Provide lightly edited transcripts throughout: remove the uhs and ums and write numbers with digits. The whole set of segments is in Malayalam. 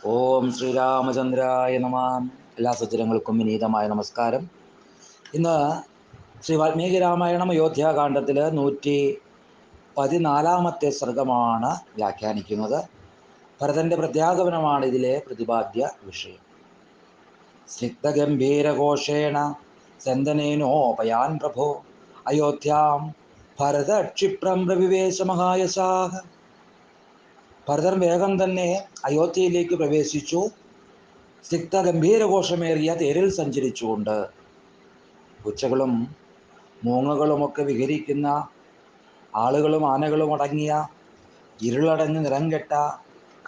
ഓം ശ്രീരാമചന്ദ്രായ നമ. എല്ലാ സജ്ജനങ്ങൾക്കും വിനീതമായ നമസ്കാരം. ഇന്ന് ശ്രീ വാൽമീകി രാമായണം അയോധ്യാകാന്ഡത്തിൽ 114 സർഗമാണ് വ്യാഖ്യാനിക്കുന്നത്. ഭരതൻ്റെ പ്രത്യാഗമനമാണ് ഇതിലെ പ്രതിപാദ്യ വിഷയം. സ്നിഗ്ധഗംഭീരഘോഷേണ ചന്ദനേനോപയാൻ പ്രഭോ അയോധ്യാം ഭരത ക്ഷിപ്രം പ്രവിവേശ മഹായശാഹ. ഭരതൻ വേഗം തന്നെ അയോധ്യയിലേക്ക് പ്രവേശിച്ചു. സ്നിഗ്ധ ഗംഭീരഘോഷമേറിയ തേരിൽ സഞ്ചരിച്ചുകൊണ്ട് പൂച്ചകളും മൂങ്ങകളുമൊക്കെ വിഹരിക്കുന്ന, ആളുകളും ആനകളും അടങ്ങിയ ഇരുളടഞ്ഞ് നിറം കെട്ട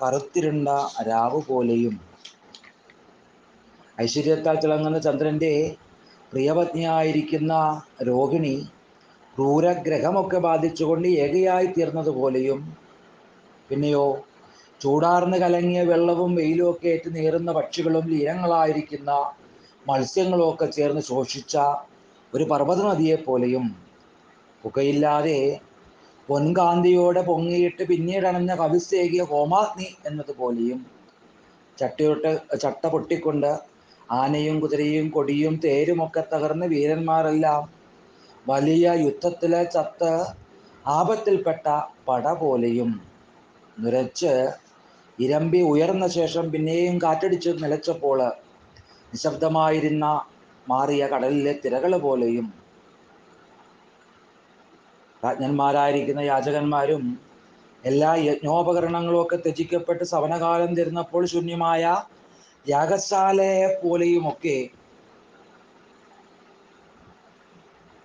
കറുത്തിരുണ്ട രാവ് പോലെയും ഐശ്വര്യത്താൽ തിളങ്ങുന്ന ചന്ദ്രൻ്റെ പ്രിയപത്നിയായിരിക്കുന്ന രോഹിണി ക്രൂരഗ്രഹമൊക്കെ ബാധിച്ചുകൊണ്ട് ഏകയായി തീർന്നതുപോലെയും, പിന്നെയോ ചൂടാർന്ന് കലങ്ങിയ വെള്ളവും വെയിലും ഒക്കെ ഏറ്റ് നേറുന്ന പക്ഷികളും ലീനങ്ങളായിരിക്കുന്ന മത്സ്യങ്ങളും ഒക്കെ ചേർന്ന് ശോഷിച്ച ഒരു പർവ്വത നദിയെപ്പോലെയും, പുകയില്ലാതെ പൊൻകാന്തിയോടെ പൊങ്ങിയിട്ട് പിന്നീടണഞ്ഞ കവിസ്തേകിയ ഹോമാഗ്നി എന്നതുപോലെയും, ചട്ട പൊട്ടിക്കൊണ്ട് ആനയും കുതിരയും കൊടിയും തേരുമൊക്കെ തകർന്ന് വീരന്മാരെല്ലാം വലിയ യുദ്ധത്തിൽ ചത്ത് ആപത്തിൽപ്പെട്ട പട പോലെയും നുരച്ച് ഇരമ്പി ഉയർന്ന ശേഷം പിന്നെയും കാറ്റടിച്ച് നിലച്ചപ്പോൾ നിശബ്ദമായിരുന്ന മാറിയ കടലിലെ തിരകൾ പോലെയും, രാജ്ഞന്മാരായിരിക്കുന്ന യാചകന്മാരും എല്ലാ യജ്ഞോപകരണങ്ങളും ഒക്കെ ത്യജിക്കപ്പെട്ട് സവനകാലം തീർന്നപ്പോൾ ശൂന്യമായ യാഗശാലയെ പോലെയുമൊക്കെ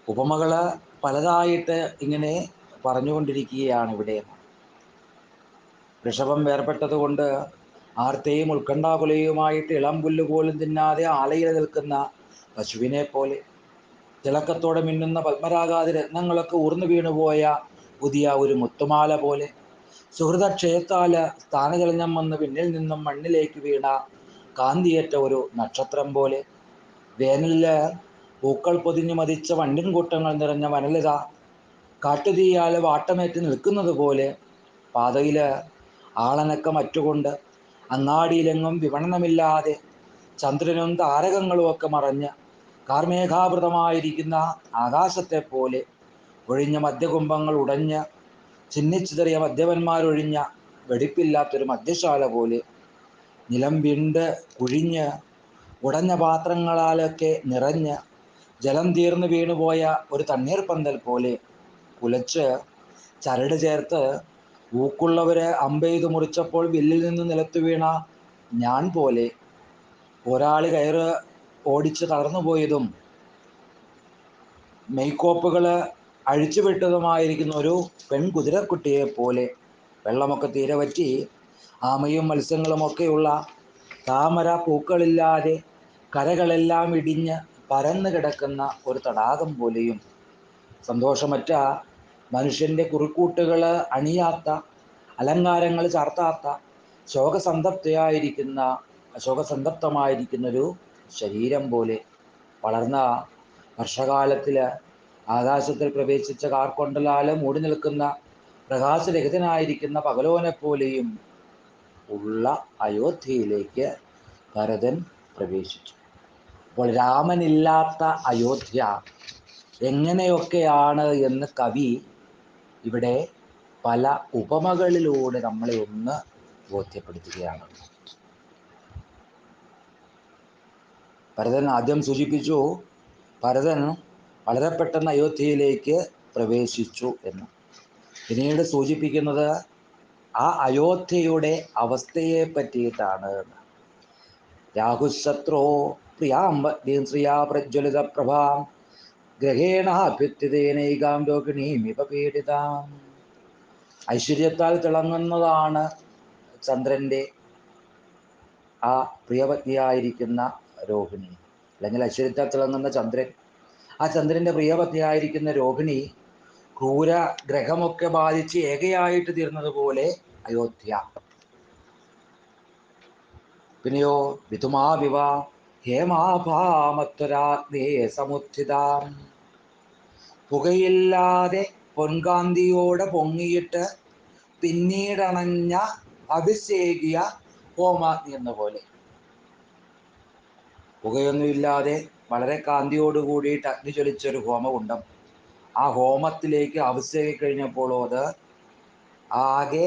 ഉപമകൾ പലതായിട്ട് ഇങ്ങനെ പറഞ്ഞുകൊണ്ടിരിക്കുകയാണ് ഇവിടെ. ഋഷഭം വേർപെട്ടതുകൊണ്ട് ആർത്തയും ഉത്കണ്ഠാകുലയുമായിട്ട് ഇളം പുല്ല് പോലും തിന്നാതെ ആലയിൽ നിൽക്കുന്ന പശുവിനെ പോലെ, തിളക്കത്തോടെ മിന്നുന്ന പത്മരാഗാതി രത്നങ്ങളൊക്കെ ഊർന്നു വീണുപോയ പുതിയ ഒരു മുത്തുമാല പോലെ, സുഹൃതക്ഷയത്താൽ സ്ഥാനചലനം വന്ന് പിന്നിൽ നിന്നും മണ്ണിലേക്ക് വീണ കാന്തിയേറ്റ ഒരു നക്ഷത്രം പോലെ, വേനലില് പൂക്കൾ പൊതിഞ്ഞു മതിച്ച വണ്ടിൻ കൂട്ടങ്ങൾ നിറഞ്ഞ വനലത കാട്ടുതീയാൽ വാട്ടമേറ്റ് നിൽക്കുന്നത് പോലെ, പാതയിൽ ആളനക്കം അറ്റുകൊണ്ട് അങ്ങാടിയിലെങ്ങും വിപണനമില്ലാതെ ചന്ദ്രനും താരകങ്ങളും ഒക്കെ മറഞ്ഞ് കാർമേഘാവൃതമായിരിക്കുന്ന ആകാശത്തെ പോലെ, ഒഴിഞ്ഞ മദ്യകുംഭങ്ങൾ ഉടഞ്ഞ് ചിന്നിച്ചിതറിയ മദ്യപന്മാരൊഴിഞ്ഞ വെടിപ്പില്ലാത്തൊരു മദ്യശാല പോലെ, നിലം വിണ്ട് കുഴിഞ്ഞ് ഉടഞ്ഞ പാത്രങ്ങളാലൊക്കെ നിറഞ്ഞ് ജലം തീർന്നു വീണുപോയ ഒരു തണ്ണീർപ്പന്തൽ പോലെ, കുലച്ച് ചരട് ചേർത്ത് ഊക്കുള്ളവർ അമ്പെയ്ത് മുറിച്ചപ്പോൾ വില്ലിൽ നിന്ന് നിലത്തു വീണ ഞാൻ പോലെ, പോരാളി കയറ് ഓടിച്ച് തളർന്നുപോയതും മെയ്ക്കോപ്പുകൾ അഴിച്ചുവിട്ടതുമായിരിക്കുന്ന ഒരു പെൺകുതിരക്കുട്ടിയെ പോലെ, വെള്ളമൊക്കെ തീരെ വറ്റി ആമയും മത്സ്യങ്ങളുമൊക്കെയുള്ള താമര പൂക്കളില്ലാതെ കരകളെല്ലാം ഇടിഞ്ഞ് പരന്നു കിടക്കുന്ന ഒരു തടാകം പോലെയും, സന്തോഷമറ്റ മനുഷ്യൻ്റെ കുറിക്കൂട്ടുകൾ അണിയാത്ത, അലങ്കാരങ്ങൾ ചാർത്താത്ത ശോകസന്തപ്തമായിരിക്കുന്നൊരു ശരീരം പോലെ, വളർന്ന വർഷകാലത്തിൽ ആകാശത്തിൽ പ്രവേശിച്ച കാർക്കൊണ്ടലാൽ മൂടി നിൽക്കുന്ന പ്രകാശരഹിതനായിരിക്കുന്ന പകലോനെപ്പോലെയും ഉള്ള അയോധ്യയിലേക്ക് ഭരതൻ പ്രവേശിച്ചു. അപ്പോൾ രാമനില്ലാത്ത അയോധ്യ എങ്ങനെയൊക്കെയാണ് എന്ന് കവി ഇവിടെ പല ഉപമകളിലൂടെ നമ്മളെ ഒന്ന് ബോധ്യപ്പെടുത്തുകയാണ്. ഭരതൻ ആദ്യം സൂചിപ്പിച്ചു, ഭരതൻ വളരെ പെട്ടെന്ന് അയോധ്യയിലേക്ക് പ്രവേശിച്ചു എന്ന്. പിന്നീട് സൂചിപ്പിക്കുന്നത് ആ അയോധ്യയുടെ അവസ്ഥയെ പറ്റിയിട്ടാണ്. രാഹുശത്രോ പ്രിയാംബീം ശ്രിയാ പ്രജ്വലിത പ്രഭാം ഗ്രഹേണാഭ്യുത്തിതേനൈകാം രോഹിണീമിവ പീഡിതാം. ഐശ്വര്യത്താൽ തിളങ്ങുന്നതാണ് ചന്ദ്രൻ്റെ ആ പ്രിയപത്നിയായിരിക്കുന്ന രോഹിണി, അല്ലെങ്കിൽ ഐശ്വര്യത്താൽ തിളങ്ങുന്ന ചന്ദ്രൻ. ആ ചന്ദ്രൻ്റെ പ്രിയപത്നിയായിരിക്കുന്ന രോഹിണി ക്രൂര ഗ്രഹമൊക്കെ ബാധിച്ച് ഏകയായിട്ട് തീർന്നതുപോലെ അയോധ്യ. പിന്നെയോ വിധുമാവിവ ഹേമാഭാമത്വരാഗ്നേ സമുത്ഥിതാം. പുകയില്ലാതെ പൊൻകാന്തിയോടെ പൊങ്ങിയിട്ട് പിന്നീടണഞ്ഞ അഭിഷേകിയ ഹോമാഗ്നി എന്ന പോലെ പുകയൊന്നുമില്ലാതെ വളരെ കാന്തിയോട് കൂടിയിട്ട് അഗ്നി ജ്വലിച്ചൊരു ഹോമകുണ്ഡം. ആ ഹോമത്തിലേക്ക് ആവശ്യമായി കഴിഞ്ഞപ്പോൾ അത് ആകെ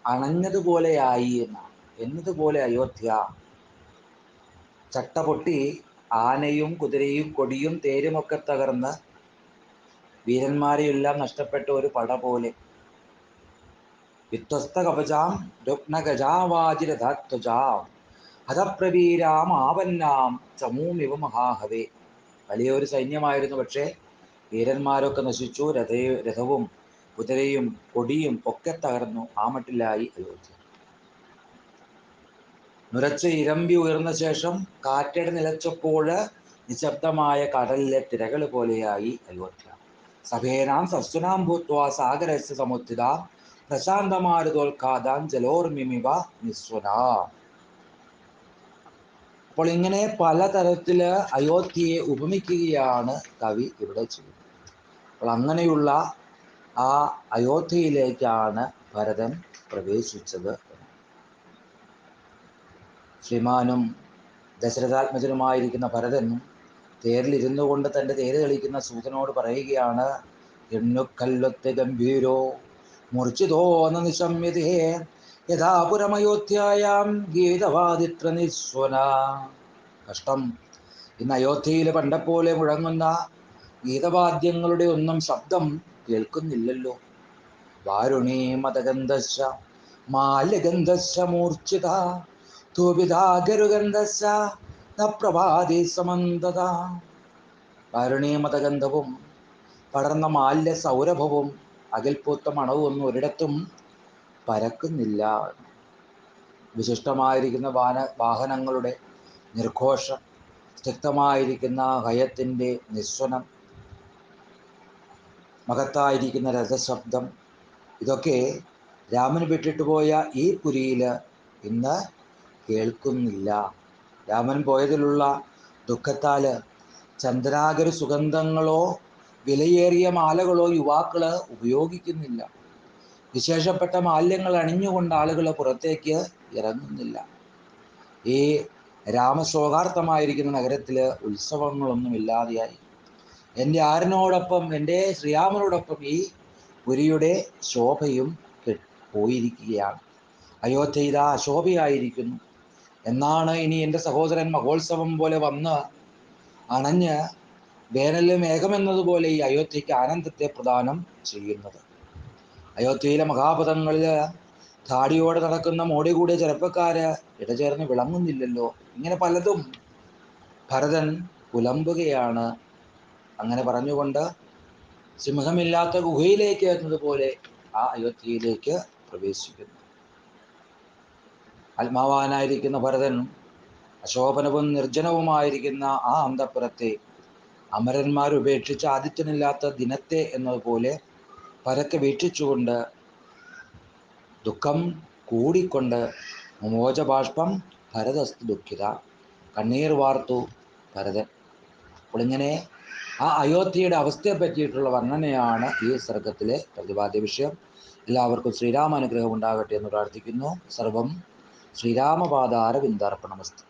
അണഞ്ഞതുപോലെയായി എന്നാണ്. എന്നതുപോലെ അയോധ്യ ചട്ട പൊട്ടി ആനയും കുതിരയും കൊടിയും തേരുമൊക്കെ തകർന്ന് വീരന്മാരെയെല്ലാം നഷ്ടപ്പെട്ട ഒരു പട പോലെ. വിധ്വസ്ത കവചാം രുഗ്നഗജാവാജിരഥത്വജാം ഹതപ്രവീരാം ആപന്നാം ചമൂമിവ മഹാഹവേ. വലിയൊരു സൈന്യമായിരുന്നു, പക്ഷേ വീരന്മാരൊക്കെ നശിച്ചു. രഥവും കുതിരയും കൊടിയും ഒക്കെ തകർന്നു. ആ മട്ടിലായി അയോധ്യ. നുരച്ച് ഇരമ്പി ഉയർന്ന ശേഷം കാറ്റടി നിലച്ചപ്പോൾ നിശബ്ദമായ കടലിലെ തിരകൾ പോലെയായി അയോധ്യ. സഭേനാം സസ്വനാം ഭൂത്വാ സാഗരസ്യ സമുദ്ധിത പ്രശാന്തമാരുതോൽഖാദാം ജലോർമിമിവ നിസ്വന. അപ്പോൾ ഇങ്ങനെ പലതരത്തില് അയോധ്യയെ ഉപമിക്കുകയാണ് കവി ഇവിടെ ചെയ്യുന്നത്. അപ്പോൾ അങ്ങനെയുള്ള ആ അയോധ്യയിലേക്കാണ് ഭരതൻ പ്രവേശിച്ചത്. ശ്രീമാനും ദശരഥാത്മജനുമായിരിക്കുന്ന ഭരതൻ തേരിലിരുന്നു കൊണ്ട് തൻ്റെ തേര് തെളിക്കുന്ന സൂതനോട് പറയുകയാണ്, എണ്ണുക്കല്ലൊത്ത് ഗംഭീരോ മൂർച്ഛിതോ ന നിശമ്യതേ യഥാ പുരമയോധ്യായാം ഗീതവാദിത്ര നിസ്വന. കഷ്ടം, ഇന്ന് അയോധ്യയിൽ പണ്ടെപ്പോലെ മുഴങ്ങുന്ന ഗീതവാദ്യങ്ങളുടെ ഒന്നും ശബ്ദം കേൾക്കുന്നില്ലല്ലോ. വാരുണീ മതഗന്ധശ്ച മാല്യഗന്ധശ്ച മൂർച്ഛിത ധൂപിതാഗരുഗന്ധശ്ച ന പ്രഭാതി സമന്തത. വാരുണീ മതഗന്ധവും പടർന്ന മാല്യ സൗരഭവും അകൽപൂത്ത മണവും ഒന്നും ഒരിടത്തും പരക്കുന്നില്ല. വിശിഷ്ടമായിരിക്കുന്ന വാഹനങ്ങളുടെ നിർഘോഷം, സ്നിഗ്ധമായിരിക്കുന്ന ഹയത്തിൻ്റെ നിസ്വനം, മഹത്തായിരിക്കുന്ന രഥശബ്ദം, ഇതൊക്കെ രാമൻ വിട്ടിട്ട് പോയ ഈ പുരിയിൽ ഇന്ന് കേൾക്കുന്നില്ല. രാമൻ പോയതിലുള്ള ദുഃഖത്താൽ ചന്ദ്രാകര സുഗന്ധങ്ങളോ വിലയേറിയ മാലകളോ യുവാക്കള് ഉപയോഗിക്കുന്നില്ല. വിശേഷപ്പെട്ട മാല്യങ്ങൾ അണിഞ്ഞുകൊണ്ട് ആളുകൾ പുറത്തേക്ക് ഇറങ്ങുന്നില്ല. ഈ രാമശോകാർത്ഥമായിരിക്കുന്ന നഗരത്തിൽ ഉത്സവങ്ങളൊന്നുമില്ലാതെയായി. എൻ്റെ ആരിനോടൊപ്പം, എൻ്റെ ശ്രീരാമനോടൊപ്പം ഈ പുരിയുടെ ശോഭയും പോയിരിക്കുകയാണ്. അയോധ്യ ഇതാ അശോഭയായിരിക്കുന്നു. എന്നാണ് ഇനി എൻ്റെ സഹോദരൻ മഹോത്സവം പോലെ വന്ന് അണഞ്ഞ് വേനൽ മേഘമെന്നതുപോലെ ഈ അയോധ്യയ്ക്ക് ആനന്ദത്തെ പ്രദാനം ചെയ്യുന്നത്? അയോധ്യയിലെ മഹാപഥങ്ങളിൽ താടിയോടെ നടക്കുന്ന മോടി കൂടിയ ചെറുപ്പക്കാര് ഇടചേർന്ന് വിളങ്ങുന്നില്ലല്ലോ. ഇങ്ങനെ പലതും ഭരതൻ പുലമ്പുകയാണ്. അങ്ങനെ പറഞ്ഞുകൊണ്ട് സിംഹമില്ലാത്ത ഗുഹയിലേക്ക് എന്നതുപോലെ ആ അയോധ്യയിലേക്ക് പ്രവേശിക്കുന്നു. ആത്മാവാനായിരിക്കുന്ന ഭരതൻ അശോഭനവും നിർജ്ജനവുമായിരിക്കുന്ന ആ അന്തഃപുരത്തെ അമരന്മാരുപേക്ഷിച്ച് ആദിത്യനില്ലാത്ത ദിനത്തെ എന്നതുപോലെ പരക്കെ വീക്ഷിച്ചുകൊണ്ട് ദുഃഖം കൂടിക്കൊണ്ട് മോചബാഷ്പം ഭരതസ്തു ദുഃഖിത, കണ്ണീർ വാർത്തു ഭരതൻ. അപ്പോൾ ഇങ്ങനെ ആ അയോധ്യയുടെ അവസ്ഥയെ പറ്റിയിട്ടുള്ള വർണ്ണനയാണ് ഈ സർഗത്തിലെ പ്രതിപാദ്യ വിഷയം. എല്ലാവർക്കും ശ്രീരാമാനുഗ്രഹം ഉണ്ടാകട്ടെ എന്ന് പ്രാർത്ഥിക്കുന്നു. സർവം ശ്രീരാമപാദാരവിന്ദാർപ്പണമസ്തു.